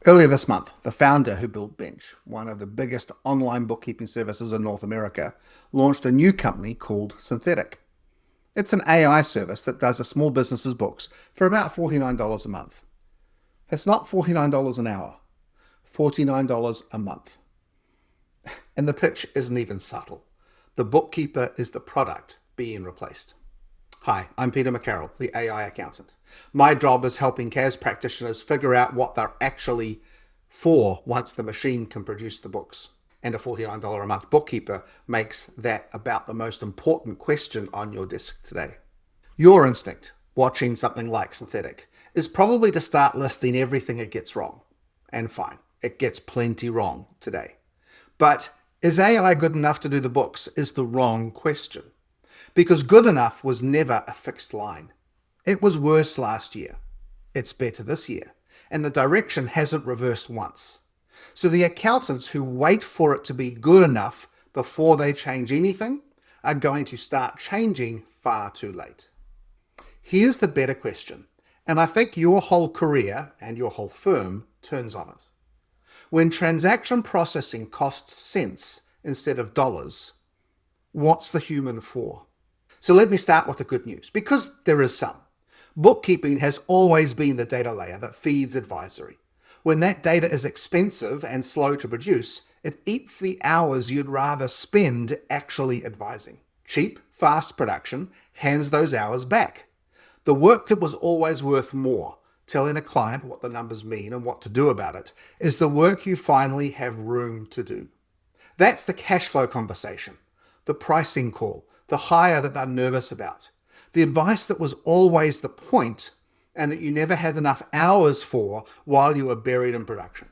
Earlier this month, the founder who built Bench, one of the biggest online bookkeeping services in North America, launched a new company called Synthetic. It's an AI service that does a small business's books for about $49 a month. That's not $49 an hour, $49 a month. And the pitch isn't even subtle. The bookkeeper is the product being replaced. Hi, I'm Peter McCarroll, the AI accountant. My job is helping CAS practitioners figure out what they're actually for once the machine can produce the books. And a $49 a month bookkeeper makes that about the most important question on your desk today. Your instinct, watching something like Synthetic, is probably to start listing everything it gets wrong. And fine, it gets plenty wrong today. But is AI good enough to do the books is the wrong question. Because good enough was never a fixed line. It was worse last year. It's better this year. And the direction hasn't reversed once. So the accountants who wait for it to be good enough before they change anything are going to start changing far too late. Here's the better question, and I think your whole career and your whole firm turns on it. When transaction processing costs cents instead of dollars, what's the human for? So let me start with the good news, because there is some. Bookkeeping has always been the data layer that feeds advisory. When that data is expensive and slow to produce, it eats the hours you'd rather spend actually advising. Cheap, fast production hands those hours back. The work that was always worth more, telling a client what the numbers mean and what to do about it, is the work you finally have room to do. That's the cash flow conversation, the pricing call, the hire that they're nervous about, the advice that was always the point and that you never had enough hours for while you were buried in production.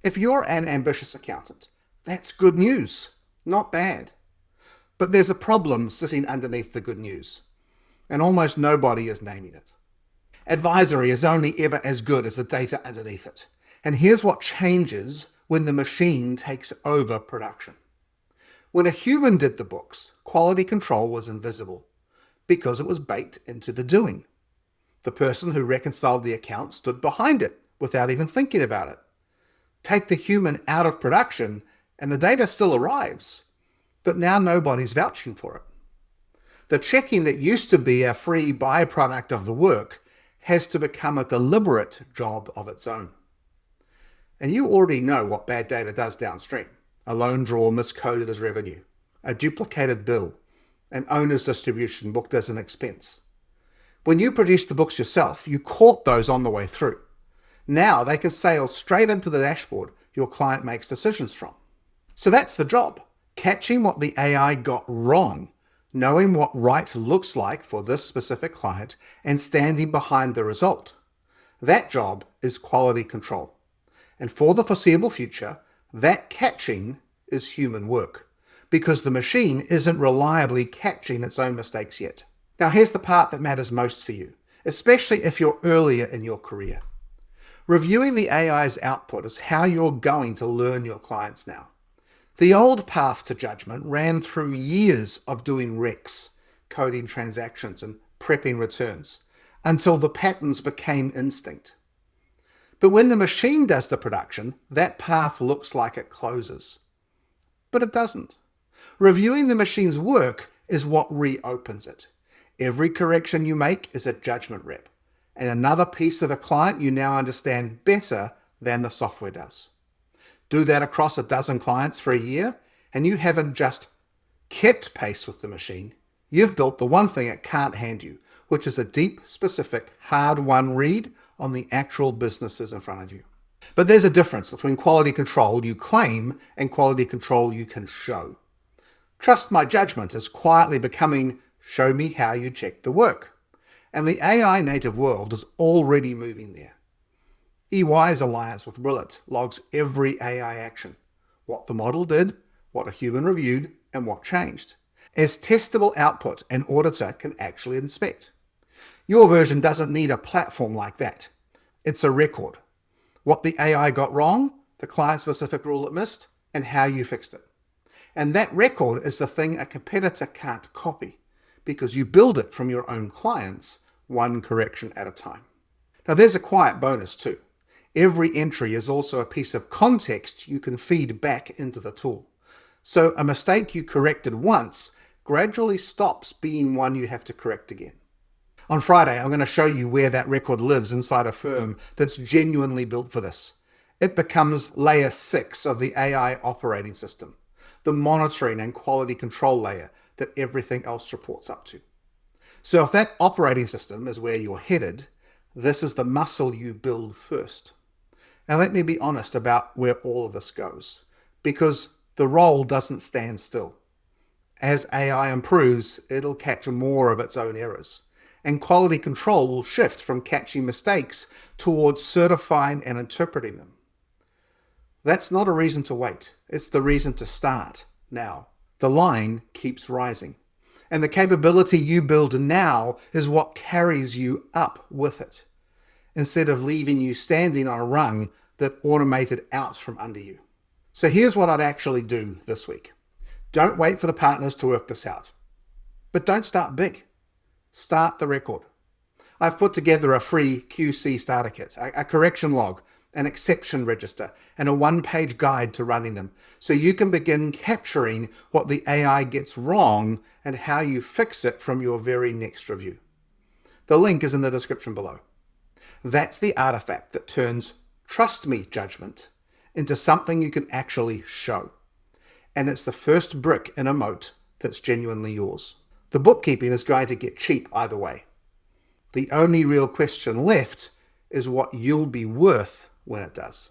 If you're an ambitious accountant, that's good news, not bad. But there's a problem sitting underneath the good news, and almost nobody is naming it. Advisory is only ever as good as the data underneath it. And here's what changes when the machine takes over production. When a human did the books, quality control was invisible because it was baked into the doing. The person who reconciled the account stood behind it without even thinking about it. Take the human out of production and the data still arrives, but now nobody's vouching for it. The checking that used to be a free byproduct of the work has to become a deliberate job of its own. And you already know what bad data does downstream. A loan draw miscoded as revenue, a duplicated bill, an owner's distribution booked as an expense. When you produced the books yourself, you caught those on the way through. Now they can sail straight into the dashboard your client makes decisions from. So that's the job, catching what the AI got wrong, knowing what right looks like for this specific client, and standing behind the result. That job is quality control. And for the foreseeable future, that catching is human work, because the machine isn't reliably catching its own mistakes yet. Now here's the part that matters most for you, especially if you're earlier in your career. Reviewing the AI's output is how you're going to learn your clients now. The old path to judgment ran through years of doing recs, coding transactions and prepping returns, until the patterns became instinct. But when the machine does the production, that path looks like it closes. But it doesn't. Reviewing the machine's work is what reopens it. Every correction you make is a judgment rep, and another piece of a client you now understand better than the software does. Do that across a dozen clients for a year, and you haven't just kept pace with the machine. You've built the one thing it can't hand you, which is a deep, specific, hard-won read on the actual businesses in front of you. But there's a difference between quality control you claim and quality control you can show. Trust my judgment is quietly becoming show me how you check the work. And the AI native world is already moving there. EY's alliance with Willet logs every AI action, what the model did, what a human reviewed, and what changed, as testable output an auditor can actually inspect. Your version doesn't need a platform like that. It's a record. What the AI got wrong, the client-specific rule it missed, and how you fixed it. And that record is the thing a competitor can't copy, because you build it from your own clients, one correction at a time. Now there's a quiet bonus too. Every entry is also a piece of context you can feed back into the tool. So a mistake you corrected once gradually stops being one you have to correct again. On Friday, I'm going to show you where that record lives inside a firm that's genuinely built for this. It becomes layer 6 of the AI operating system, the monitoring and quality control layer that everything else reports up to. So if that operating system is where you're headed, this is the muscle you build first. And let me be honest about where all of this goes, because the role doesn't stand still. As AI improves, it'll catch more of its own errors, and quality control will shift from catching mistakes towards certifying and interpreting them. That's not a reason to wait. It's the reason to start now. The line keeps rising, and the capability you build now is what carries you up with it, instead of leaving you standing on a rung that automated out from under you. So here's what I'd actually do this week. Don't wait for the partners to work this out. But don't start big. Start the record. I've put together a free QC starter kit, a correction log, an exception register, and a one-page guide to running them, so you can begin capturing what the AI gets wrong and how you fix it from your very next review. The link is in the description below. That's the artifact that turns trust me judgment into something you can actually show. And it's the first brick in a moat that's genuinely yours. The bookkeeping is going to get cheap either way. The only real question left is what you'll be worth when it does.